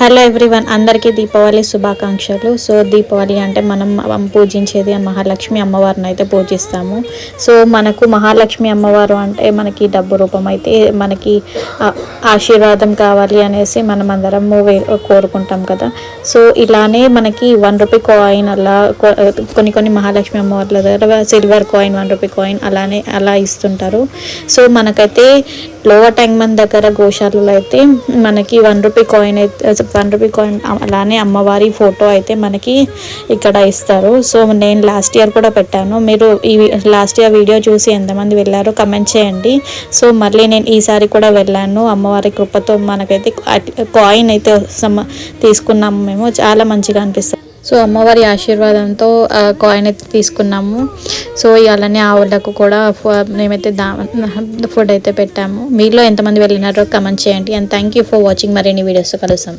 Hello everyone, అందరికీ దీపావళి శుభాకాంక్షలు. So Deepavali అంటే మనం పూజించేది మహాలక్ష్మి అమ్మవారిని అయితే పూజిస్తాము. సో మనకు మహాలక్ష్మి అమ్మవారు అంటే మనకి డబ్బు రూపం అయితే మనకి ఆశీర్వాదం కావాలి అనేసి మనం అందరము కోరుకుంటాం కదా. సో ఇలానే మనకి ₹1 కాయిన్ అలా కొన్ని మహాలక్ష్మి అమ్మవార్ల దగ్గర సిల్వర్ కాయిన్, ₹1 కాయిన్ అలా ఇస్తుంటారు. సో మనకైతే లోవర్ ట్యాంక్ బండ్ దగ్గర గోశాలలో అయితే మనకి ₹1 కాయిన్ అయితే ₹1 కాయిన్ అలానే అమ్మవారి ఫోటో అయితే మనకి ఇక్కడ ఇస్తారు. సో నేను లాస్ట్ ఇయర్ కూడా పెట్టాను. మీరు ఈ లాస్ట్ ఇయర్ వీడియో చూసి ఎంతమంది వెళ్ళారో కమెంట్ చేయండి. సో మళ్ళీ నేను ఈసారి కూడా వెళ్ళాను. అమ్మవారి కృపతో మనకైతే కాయిన్ అయితే తీసుకున్నాము. మేము చాలా మంచిగా అనిపిస్తుంది. సో అమ్మవారి ఆశీర్వాదంతో కాయిన్ అయితే తీసుకున్నాము. సో అలానే ఆవులకు కూడా మేమైతే ఫుడ్ అయితే పెట్టాము. మీలో ఎంతమంది వెళ్ళినారో కమెంట్ చేయండి. And thank you for watching. మరిన్ని వీడియోస్ కలుస్తాం.